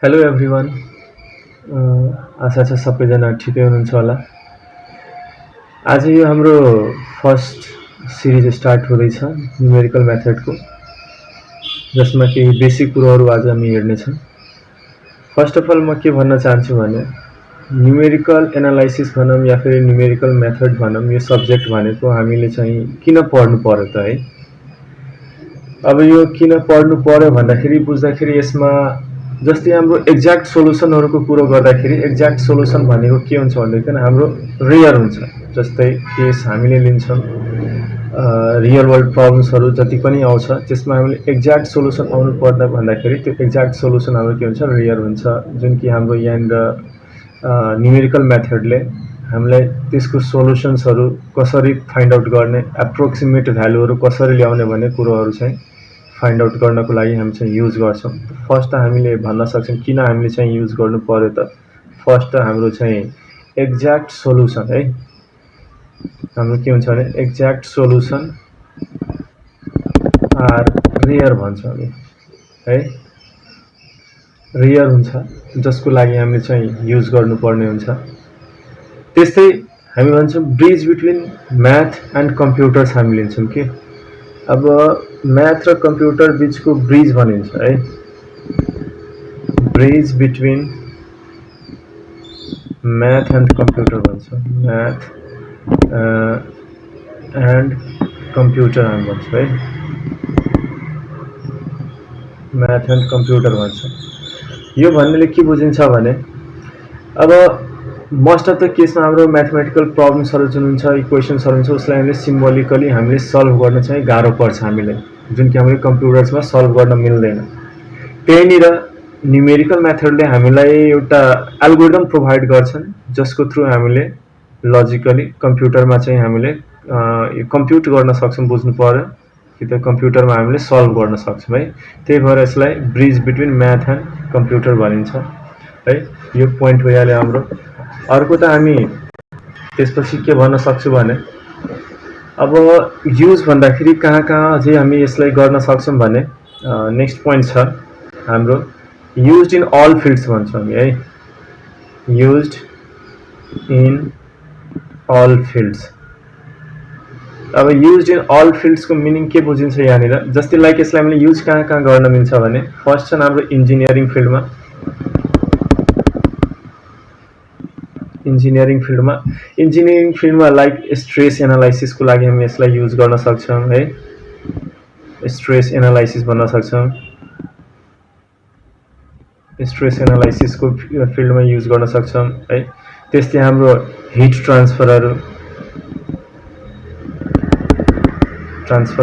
Hello everyone. आशा छ सबैजना ठिकै हुनुहुन्छ होला। आज यो हाम्रो फर्स्ट सिरिज स्टार्ट हुँदैछ न्युमेरिकल मेथडको, जसमा केही बेसिक कुरोहरू आज हामी हेर्नेछौँ। फर्स्ट अफ अल म के भन्न चाहन्छु भने न्युमेरिकल एनालाइसिस भनौँ या फेरि न्युमेरिकल मेथड भनौँ, यो सब्जेक्ट भनेको हामीले चाहिँ किन पढ्नु पर्यो त है। अब यो किन पढ्नु पर्यो भन्दाखेरि बुझ्दाखेरि यसमा जस्तै हाम्रो एक्ज्याक्ट सोलुसनहरूको कुरो गर्दाखेरि एक्ज्याक्ट सोलुसन भनेको के हुन्छ भनेदेखि हाम्रो रियल हुन्छ। जस्तै केस हामीले लिन्छौँ रियल वर्ल्ड प्रब्लम्सहरू जति पनि आउँछ त्यसमा हामीले एक्ज्याक्ट सोलुसन आउनु पर्दा भन्दाखेरि त्यो एक्ज्याक्ट सोलुसन हाम्रो के हुन्छ, रियल हुन्छ। जुन कि हाम्रो यहाँनिर न्युमेरिकल मेथडले हामीलाई त्यसको सोलुसन्सहरू कसरी फाइन्ड आउट गर्ने, एप्रोक्सिमेट भ्यालुहरू कसरी ल्याउने भन्ने कुरोहरू चाहिँ फाइन्ड आउट गर्नको लागि हामी चाहिँ युज गर्छौँ। फर्स्ट हामीले भन्न सक्छौँ किन हामीले चाहिँ युज गर्नु पर्यो त। फर्स्ट हाम्रो चाहिँ एक्ज्याक्ट सोलुसन है, हाम्रो के हुन्छ भने एक्ज्याक्ट सोलुसन आर रेयर भन्छौँ हामी है, रेयर हुन्छ, जसको लागि हामीले चाहिँ युज गर्नुपर्ने हुन्छ। त्यस्तै हामी भन्छौँ bridge between math and computers हामी लिन्छौँ कि अब म्याथ र कम्प्युटर बिचको ब्रिज भनिन्छ है, bridge between math and computer भन्छ, म्याथ एन्ड कम्प्युटर हामी भन्छौँ है, म्याथ एन्ड कम्प्युटर भन्छ। यो भन्नेले के बुझिन्छ भने अब मोस्ट अफ द केसमा हाम्रो म्याथमेटिकल प्रब्लम्सहरू जुन हुन्छ, इक्वेसन्सहरू हुन्छ, उसलाई हामीले सिम्बोलिकली हामीले सल्भ गर्न चाहिँ गाह्रो पर्छ हामीले, जुन कि हामीले कम्प्युटर्समा सल्भ गर्न मिल्दैन। त्यहीँनिर न्युमेरिकल मेथडले हामीलाई एउटा एल्गोरिदम प्रोभाइड गर्छन् जसको थ्रु हामीले लजिकली कम्प्युटरमा चाहिँ हामीले कम्प्युट गर्न सक्छौँ। बुझ्नु पर्यो कि त कम्प्युटरमा हामीले सल्भ गर्न सक्छौँ है। त्यही भएर यसलाई bridge between math and computer भनिन्छ है। यो पोइन्ट भइहाल्यो हाम्रो। अर्को त हामी त्यसपछि के भन्न सक्छु भने अब युज भन्दाखेरि कहाँ कहाँ अझै हामी यसलाई गर्न सक्छौँ भने नेक्स्ट पोइन्ट छ हाम्रो युज्ड इन अल फिल्ड्स भन्छौँ हामी है, युज्ड इन अल फिल्ड्स। अब युज्ड इन अल फिल्ड्सको मिनिङ के बुझिन्छ यहाँनिर, जस्तै लाइक यसलाई हामीले युज कहाँ कहाँ गर्न मिल्छ भने फर्स्ट छ हाम्रो इन्जिनियरिङ फिल्डमा, इन्जिनियरिङ फिल्डमा लाइक स्ट्रेस एनालाइसिसको लागि हामी यसलाई युज गर्न सक्छौँ है, स्ट्रेस एनालाइसिस भन्न सक्छौँ, स्ट्रेस एनालाइसिसको फिल्डमा युज गर्न सक्छौँ है। त्यस्तै हाम्रो हिट ट्रान्सफर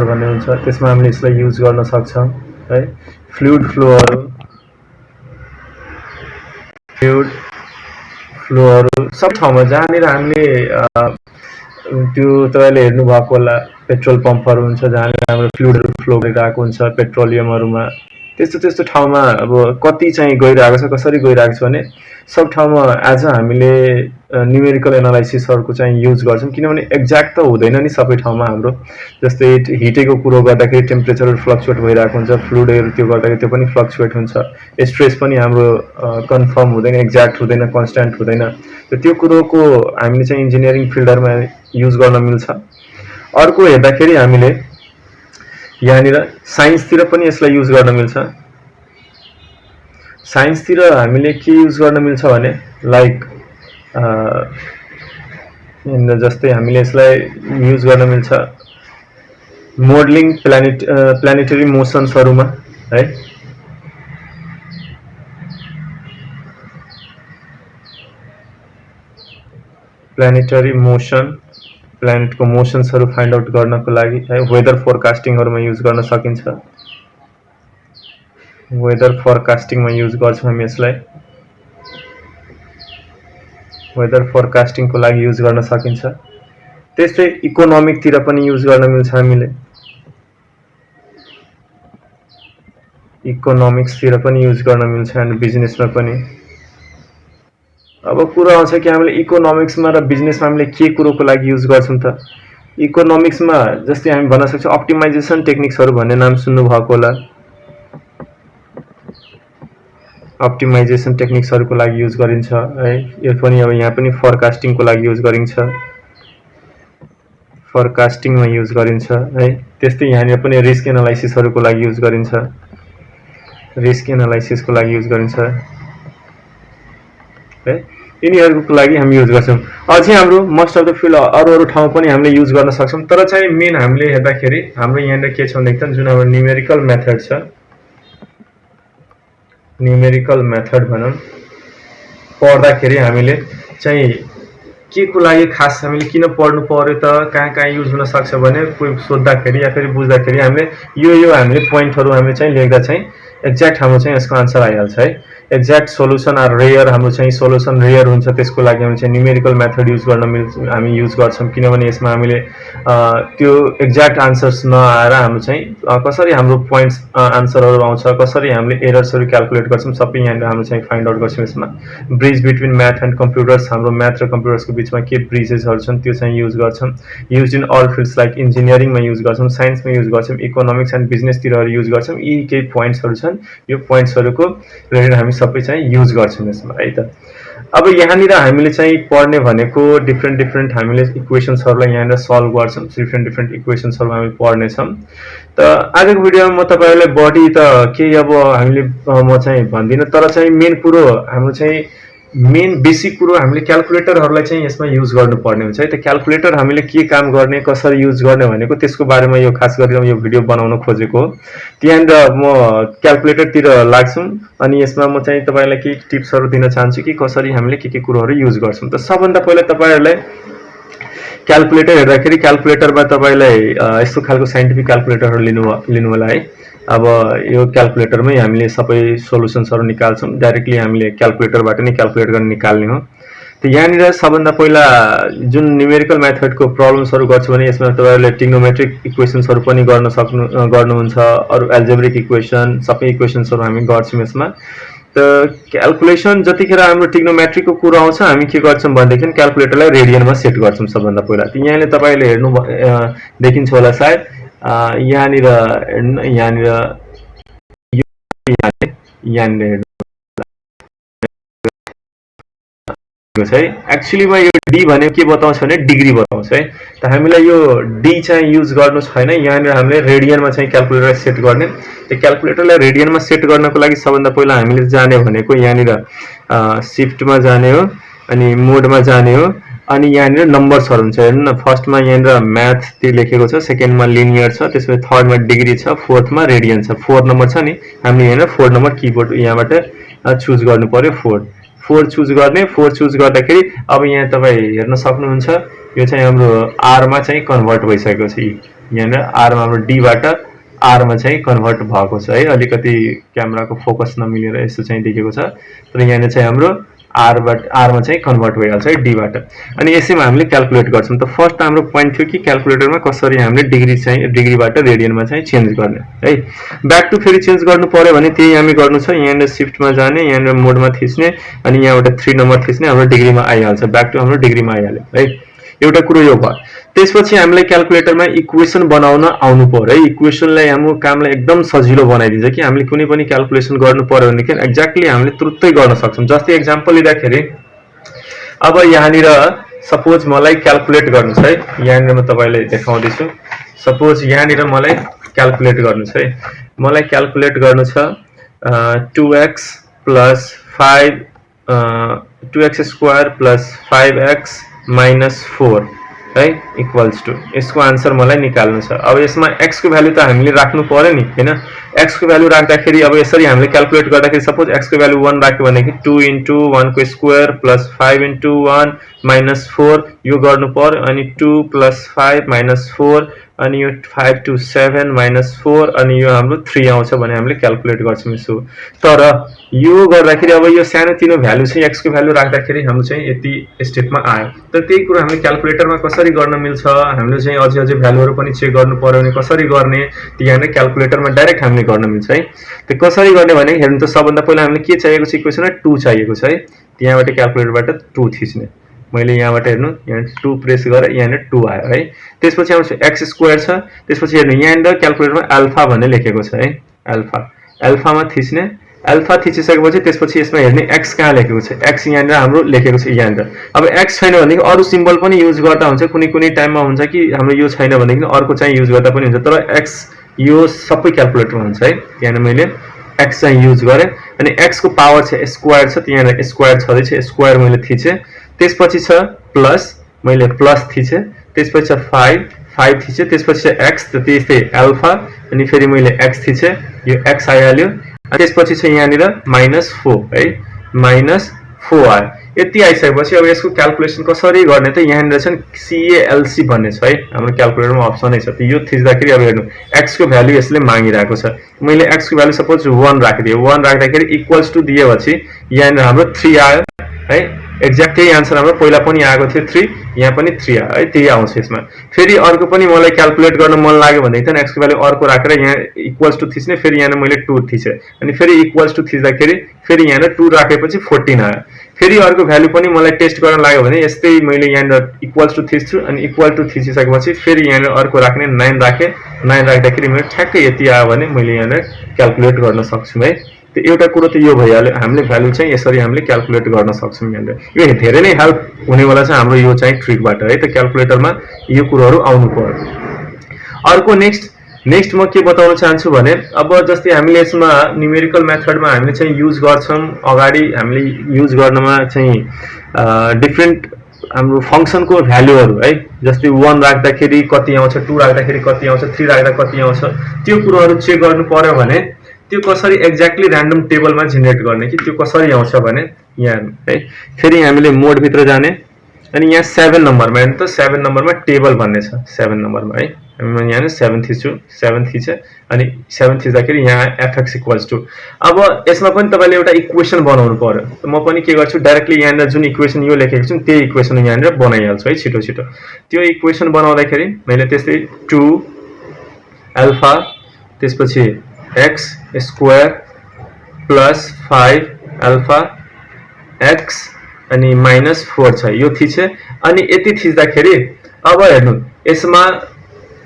भन्ने हुन्छ, त्यसमा हामीले यसलाई युज गर्न सक्छौँ है। फ्लुइड फ्लोहरू सब ठाउँमा जहाँनिर हामीले त्यो तपाईँले हेर्नुभएको होला पेट्रोल पम्पहरू हुन्छ जहाँनिर हाम्रो फ्लुइडहरू फ्लो गरिरहेको हुन्छ पेट्रोलियमहरूमा, त्यस्तो ठाउँमा अब कति चाहिँ गइरहेको छ, कसरी गइरहेको छ भने सब ठाउँमा एज हामीले न्युमेरिकल एनालाइसिसहरूको चाहिँ युज गर्छौँ। किनभने एक्ज्याक्ट त हुँदैन नि सबै ठाउँमा हाम्रो, जस्तै हिटेको कुरो गर्दाखेरि टेम्परेचरहरू फ्लक्चुएट भइरहेको हुन्छ, फ्लुइडहरू त्यो गर्दाखेरि त्यो पनि फ्लक्चुएट हुन्छ, स्ट्रेस पनि हाम्रो कन्फर्म हुँदैन, एक्ज्याक्ट हुँदैन, कन्स्ट्यान्ट हुँदैन। त्यो कुरोको हामीले चाहिँ इन्जिनियरिङ फिल्डहरूमा युज गर्न मिल्छ। अर्को हेर्दाखेरि हामीले यहाँनिर साइन्सतिर पनि यसलाई युज गर्न मिल्छ। साइन्सतिर हामीले के युज गर्न मिल्छ भने लाइक जस्तै हामीले यसलाई युज गर्न मिल्छ मोडलिङ प्लानेटरी मोसन्सहरूमा है, प्लानेटरी मोसन, प्लानेटको मोसन्सहरू फाइन्ड आउट गर्नको लागि है। वेदर फोरकास्टिङहरूमा युज गर्न सकिन्छ, वेदर फोरकास्टिङमा युज गर्छौँ हामी यसलाई, वेदर फोरकास्टिङको लागि युज गर्न सकिन्छ। त्यस्तै इकोनोमिकतिर पनि युज गर्न मिल्छ हामीले, इकोनोमिक्सतिर पनि युज गर्न मिल्छ एन्ड बिजनेसमा पनि। अब कुरा आउँछ कि हामीले इकोनोमिक्समा र बिजनेसमा हामीले के कुरोको लागि युज गर्छौँ त। इकोनोमिक्समा जस्तै हामी भन्न सक्छौँ अप्टिमाइजेसन टेक्निक्सहरू भन्ने नाम सुन्नुभएको होला, अप्टिमाइजेसन टेक्निक्सहरुको लागि युज गरिन्छ है। यो पनि अब यहाँ पनि फोरकास्टिङको लागि युज गरिन्छ, फोरकास्टिङमा युज गरिन्छ है। त्यस्तै यहाँनिर पनि रिस्क एनालाइसिसहरुको लागि युज गरिन्छ, रिस्क एनालाइसिसको लागि युज गरिन्छ है। यिनीहरुको लागि हामी युज गर्छौं। अझै हाम्रो मोस्ट अफ द फिल्ड अरु ठाउँ पनि हामीले युज गर्न सक्छौं, तर चाहिँ मेन हामीले हेर्दाखेरि हाम्रो यहाँनिर के छ भन्दाखेरि जुन हाम्रो न्यूमेरिकल मेथड छ, न्यूमेरिकल मेथड भनौं, पढ्दाखेरि हामीले चाहिँ के को लागि खास हामीले किन पढ्नु पर्यो त, कहाँ युज हुन सक्छ भने कोही सोध्दाखेरि या फेरि बुझ्दाखेरि हामीले यो हामीले पोइन्टहरु हामीले चाहिँ लेख्दा चाहिँ एक्ज्याक्ट हाम्रो चाहिँ यसको आन्सर आइहाल्छ है। एक्ज्याक्ट सोलुसन आर रेयर, हाम्रो चाहिँ सोलुसन रेयर हुन्छ, त्यसको लागि हामी चाहिँ न्यूमेरिकल मेथड युज गर्न हामी युज गर्छौं, किनभने यसमा हामीले त्यो एक्ज्याक्ट आन्सर्स नआएर हाम्रो चाहिँ कसरी हाम्रो पोइन्ट्स आन्सरहरु आउँछ, कसरी हामीले एरर्सहरु क्याल्कुलेट गर्छौं, सबै यहाँ हामी चाहिँ फाइन्ड आउट गर्छौं। यसमा bridge between math and computers, हाम्रो म्याथ र कम्प्युटर्सको बीचमा के ब्रिजेसहरु छन् त्यो चाहिँ युज गर्छौं। Use in all fields like इन्जिनियरिङमा युज गर्छौं, साइन्समा युज गर्छौं, इकोनोमिक्स एन्ड बिजनेसतिरहरु युज गर्छौं। यी केही पोइन्ट्सहरु छन्, यो पोइन्ट्सहरुको रिलेटेड हामी सबै चाहिँ युज गर्छौं यसमा है त। अब यहाँनिर हामीले चाहिँ पढ्ने भनेको डिफरेन्ट हामीले इक्वेशन्सहरुलाई यहाँनिर सल्भ गर्छौं, डिफरेन्ट इक्वेशन्सहरु हामी पढ्ने छौं। त आजको भिडियोमा म तपाईहरुलाई बढी त के अब हामीले म चाहिँ भन्दिन, तर चाहिँ मेन कुरो हाम्रो चाहिँ मेन बेसिक कुरो हामीले क्याल्कुलेटरहरुलाई चाहिँ यसमा युज गर्नुपर्ने हुन्छ है। त क्याल्कुलेटर हामीले के काम गर्ने, कसरी युज गर्ने भनेको त्यसको बारेमा यो खास गरेर यो भिडियो बनाउन खोजेको हो। त्यहाँनिर म क्याल्कुलेटरतिर लाग्छौं अनि यसमा म चाहिँ तपाईलाई केही टिप्सहरु दिन चाहन्छु कि कसरी हामीले के कुरोहरु युज गर्छौं। त सबभन्दा पहिला तपाईहरुलाई क्याल्कुलेटर हेर्दाखेरि क्याल्कुलेटरमा तपाईलाई यस्तो खालको साइन्टिफिक क्याल्कुलेटरहरु लिनु होला है। अब यो क्याल्कुलेटरमै हामीले सबै सोलुसन्सहरु निकाल्छौं, डाइरेक्टली हामीले क्याल्कुलेटरबाट नै क्याल्कुलेट गर्न निकाल्ने हो। त यहाँनिर सबभन्दा पहिला जुन न्यूमेरिकल मेथडको प्रब्लम्सहरु गर्छु भने यसमा तपाईहरुले ट्रिग्नोमेट्रिक इक्वेशन्सहरु पनि गर्नुहुन्छ, अरु एल्जेब्रिक इक्वेशन, सबै इक्वेशन्सहरु हामी गर्छौं यसमा। त क्याल्कुलेसन जतिखेर हाम्रो ट्रिग्नोमेट्रिकको कुरा आउँछ हामी के गर्छौं भनेदेखि क्याल्कुलेटरलाई रेडियनमा सेट गर्छौं सबभन्दा पहिला। त यहाँले तपाईले हेर्नु देखिन्छ होला सायद यहाँनिर है। एक्चुअलीमा यो डी भनेको के बताउँछ भने डिग्री बताउँछ है। त हामीलाई यो डी चाहिँ युज गर्नु छैन, यहाँनिर हामीले रेडियनमा चाहिँ क्याल्कुलेटर सेट गर्ने। त क्याल्कुलेटरलाई रेडियनमा सेट गर्नको लागि सबभन्दा पहिला हामीले जाने भनेको यहाँनिर शिफ्टमा जाने हो, अनि मोडमा जाने हो, अनि यहाँनिर नम्बर्सहरु हुन्छ हेर्नु न। फर्स्टमा यहाँनिर म्याथ ती लेखेको छ, सेकेन्डमा लिनियर छ, त्यसपछि थर्डमा डिग्री छ, फोर्थमा रेडियन छ। 4 नम्बर छ नि, हामीले यहाँनिर 4 नम्बर किबोर्ड यहाँबाट चुज गर्नु पर्यो। 4 चुज गर्ने। 4 चुज गर्दाखेरि अब यहाँ तपाई हेर्न सक्नुहुन्छ यो चाहिँ हाम्रो आर मा चाहिँ कन्भर्ट भइसकेको छ। यहाँनिर आर मा हाम्रो डी बाट आर मा चाहिँ कन्भर्ट भएको छ है। अलिकति क्यामेराको फोकस नमिलेर यस्तो चाहिँ देखेको छ, तर यहाँनिर चाहिँ हाम्रो आर मा चाहिँ कन्भर्ट भइहाल्छ है डी बाट। अनि यसैमा हामीले क्याल्कुलेट गर्छौं। त फर्स्ट हाम्रो पोइन्ट थियो कि क्याल्कुलेटरमा कसरी हामीले डिग्रीबाट रेडियनमा चाहिँ चेन्ज गर्ने है। ब्याक टु फेरि चेन्ज गर्नु पर्यो भने त्यही हामी गर्नु छ, यहाँनिर शिफ्टमा जाने, यहाँनिर मोडमा थिच्ने, अनि यहाँबाट 3 नम्बर थिच्ने, हाम्रो डिग्रीमा आइहाल्छ। ब्याक टु हाम्रो डिग्रीमा आइहाल्यो है। एउटा कुरो यो भयो। त्यसपछि हामीले क्याल्कुलेटरमा इक्वेसन बनाउन आउनु पर्यो है। इक्वेसनलाई हाम्रो कामलाई एकदम सजिलो बनाइदिन्छ कि हामीले कुनै पनि क्याल्कुलेसन गर्नु पर्यो भने एक्ज्याक्टली हामीले तुरुत्तै गर्न सक्छौं। जस्तै एक्जाम्पल लिँदाखेरि अब यहाँनिर सपोज मलाई क्याल्कुलेट गर्नु छ है, यहाँनिर म तपाईलाई देखाउँदै छु। सपोज यहाँनिर मलाई क्याल्कुलेट गर्नु छ है, मलाई क्याल्कुलेट गर्नु छ 2x + 5 2x स्क्वायर + 5x - 4 है इक्वल्स टु, यसको आन्सर मलाई निकाल्नु छ। अब यसमा x को भ्यालु त हामीले राख्नु पर्यो नि हैन। x को भ्यालु राख्दाखेरि अब यसरी हामीले क्याल्कुलेट गर्दाखेरि सपोज x को भ्यालु 1 राख्यो भने 2 * 1 को स्क्वायर + 5 * 1 - 4 यो गर्नु पर्यो। अनि 2 + 5 - 4 अनि यो 5 * 7 - 4 अनि यो हाम्रो 3 आउँछ भने हामीले क्याल्कुलेट गर्छौं यसो। तर यो गर्दाखेरि अब यो सानोतिनो भ्यालु चाहिँ x को भ्यालु राख्दाखेरि हाम्रो चाहिँ यति स्टेपमा आयो। त त्यही कुरा हामीले क्याल्कुलेटरमा कसरी गर्न मिल्छ, हामीले चाहिँ अझै भ्यालुहरु पनि चेक गर्नु पर्यो भने कसरी गर्ने, त्यहाँले क्याल्कुलेटरमा डाइरेक्ट हामीले गर्न मिल्छ है। त कसरी गर्ने भने हेर्नु त सबभन्दा पहिला हामीले के चाहिएको छ, इक्वेसनमा 2 चाहिएको छ है। त्यहाँबाट क्याल्कुलेटरबाट 2 थिच्ने, मैले यहाँबाट हेर्नु यहाँ 2 प्रेस गरे, यहाँनिर 2 आयो है। त्यसपछि आउँछ x स्क्वायर छ, त्यसपछि हेर्नु यहाँनिर क्याल्कुलेटरमा अल्फा भन्ने लेखेको छ है। अल्फामा थिच्ने, अल्फा थिचिसकेपछि त्यसपछि यसमा हेर्ने x कहाँ लेखेको छ, x यहाँनिर हाम्रो लेखेको छ यहाँनिर। अब x छैन भनेदेखि अरू सिम्बल पनि युज गर्दा हुन्छ, कुनै कुनै टाइममा हुन्छ कि हाम्रो यो छैन भनेदेखि अर्को चाहिँ युज गर्दा पनि हुन्छ, तर x यो सबै क्याल्कुलेटरमा हुन्छ है। यहाँनिर मैले x चाहिँ युज गरेँ अनि x को पावर छ स्क्वायर छ, यहाँनिर स्क्वायर छँदैछ, स्क्वायर मैले थिचेँ। त्यसपछि छ प्लस, मैले प्लस थिचेँ। त्यसपछि छ 5 थिचेँ। त्यसपछि छ x, त्यस्तै अल्फा अनि फेरि मैले x थिचेँ, यो x आइहाल्यो। त्यसपछि छ यहाँनिर -4 है, -4 आयो। यति आइसकेपछि अब यसको क्याल्कुलेसन कसरी गर्ने त यहाँनिर छ CALC भन्ने छ है, हाम्रो क्याल्कुलेटरमा अप्सनै छ। यो थिच्दाखेरि अब हेर्नु x को भ्यालु यसले मागिरहेको छ। मैले x को भ्यालु सपोज 1 राखिदिएँ, 1 राख्दाखेरि इक्वल्स टु दिएपछि यहाँनिर हाम्रो 3 आयो है। एक्ज्याक्ट त्यही आन्सर हाम्रो पहिला पनि आएको थियो 3, यहाँ पनि 3 आयो है, त्यही आउँछ यसमा। फेरि अर्को पनि मलाई क्याल्कुलेट गर्न मन लाग्यो भनेदेखि त x को भ्यालु अर्को राखेर यहाँ इक्वल्स टु थिच्ने, फेरि यहाँ मैले 2 थिचेँ अनि फेरि इक्वल्स टु थिच्दाखेरि फेरि यहाँ 2 राखेपछि 14 आयो। फेरि अर्को भ्यालु पनि मलाई टेस्ट गर्न लाग्यो भने यस्तै मैले यहाँ इक्वल्स टु थिच्छु अनि इक्वल टु थिचिसकेपछि फेरि यहाँ अर्को राख्ने 9 राखेँ, 9 राख्दाखेरि मेरो ठ्याक्कै यति आयो भने मैले यहाँ क्याल्कुलेट गर्न सक्छु है। त्यो एउटा कुरो त यो भइहाल्यो, हामीले भ्यालु चाहिँ यसरी हामीले क्याल्कुलेट गर्न सक्छौँ। यहाँनिर यो धेरै नै हेल्प हुनेवाला छ हाम्रो यो चाहिँ ट्रिकबाट है, त क्याल्कुलेटरमा यो कुरोहरू आउनु पर्यो। अर्को नेक्स्ट म के बताउन चाहन्छु भने अब जस्तै हामीले यसमा न्युमेरिकल मेथडमा हामीले चाहिँ युज गर्छौँ, अगाडि हामीले युज गर्नमा चाहिँ डिफ्रेन्ट हाम्रो फंक्सनको भ्यालुहरू है, जस्तै 1 राख्दाखेरि कति आउँछ, 2 राख्दाखेरि कति आउँछ, 3 राख्दा कति आउँछ, त्यो कुरोहरू चेक गर्नु पर्यो भने त्यो कसरी एक्ज्याक्टली र्यान्डम टेबलमा जेनेरेट गर्ने कि त्यो कसरी आउँछ भने यहाँ है, फेरि हामीले मोड भित्र जाने अनि यहाँ 7 नम्बरमा हेर्नु त 7 नम्बरमा टेबल भन्ने छ, 7 नम्बरमा है। म यहाँ 7 थिच्छु, 7 थिचेँ अनि 7 थिच्दाखेरि यहाँ fx इक्वल्स टु, अब यसमा पनि तपाईँले एउटा इक्वेसन बनाउनु पर्यो। म पनि के गर्छु डाइरेक्टली यहाँनिर जुन इक्वेसन यो लेखेको छु त्यही इक्वेसन यहाँनिर बनाइहाल्छु है छिटो छिटो। त्यो इक्वेसन बनाउँदाखेरि मैले त्यस्तै 2 अल्फा, त्यसपछि x square plus 5 alpha x अनि -4 छ, यो थिचेँ अनि यति थिच्दाखेरि अब हेर्नु यसमा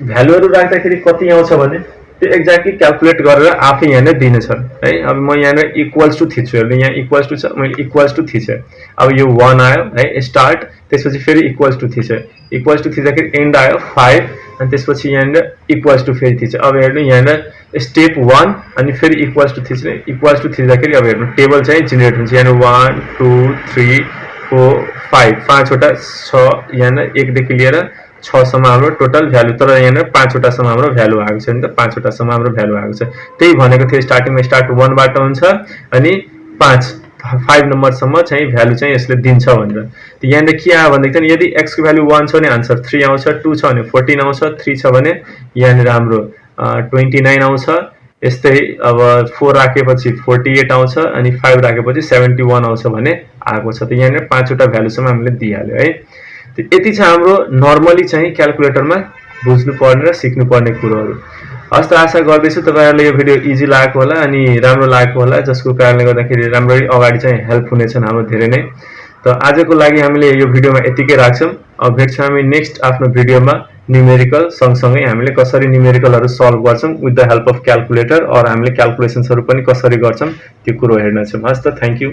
भ्यालुहरू राख्दाखेरि कति आउँछ भने त्यो एक्ज्याक्टली क्याल्कुलेट गरेर आफै यहाँनिर दिनेछ है। अब म यहाँनिर इक्वल्स टु थिच्छु, हेर्नु यहाँ इक्वल्स टु छ, मैले इक्वल्स टु थिचेँ, अब यो 1 आयो है स्टार्ट, त्यसपछि फेरि इक्वल्स टु थिचेँ, इक्वल्स टु थिच्दाखेरि एन्ड आयो 5 अनि त्यसपछि यहाँनिर इक्वल्स टु फेरि थिचेँ। अब हेर्नु यहाँनिर स्टेप 1 अनि फेरि इक्वल्स टु थिच्ने, इक्वल्स टु थिच्दाखेरि अब हेर्नु टेबल चाहिँ जेनेरेट हुन्छ। यहाँनिर 1 2 3 4 5 5वटा छ, यहाँनिर 1 देखि लिएर 6 सम्म हाम्रो टोटल भ्यालु, तर यहाँनिर 5 वटासम्म हाम्रो भ्यालु आएको छ नि त, 5 वटासम्म हाम्रो भ्यालु आएको छ। त्यही भनेको थियो स्टार्टिङमा स्टार्ट 1 बाट हुन्छ अनि 5 नम्बरसम्म चाहिँ भ्यालु चाहिँ यसले दिन्छ भनेर। त यहाँनिर के आयो भनेदेखि यदि x को भ्यालु 1 छ भने आन्सर 3 आउँछ, 2 छ भने 14 आउँछ, 3 छ भने यहाँनिर हाम्रो 29 आउँछ। यस्तै अब 4 राखेपछि 48 आउँछ अनि 5 राखेपछि 71 आउँछ भने आएको छ। त यहाँनिर 5 वटा भ्यालुसम्म हामीले दिइहाल्यो है। यति छ हाम्रो नर्मली चाहिँ क्याल्कुलेटरमा बुझ्नुपर्ने र सिक्नुपर्ने कुरोहरू। हस् त आशा गर्दैछु तपाईहरुले यो भिडियो इजी लागेको होला अनि राम्रो लागेको होला, जसको कारणले गर्दाखेरि राम्ररी अगाडि चाहिँ हेल्प हुनेछन् हाम्रो धेरै नै। त आजको लागि हामीले यो भिडियोमा यतिकै राख्छौं। अब भेट्छौं हामी नेक्स्ट आफ्नो भिडियोमा न्युमेरिकल सँगसँगै हामीले कसरी न्युमेरिकलहरु सल्भ गर्छौं with the help of calculator, और हामीले क्याल्कुलेसन्सहरु पनि कसरी गर्छौं त्यो कुरो हेर्नेछौं। हस् त थ्यांक यू।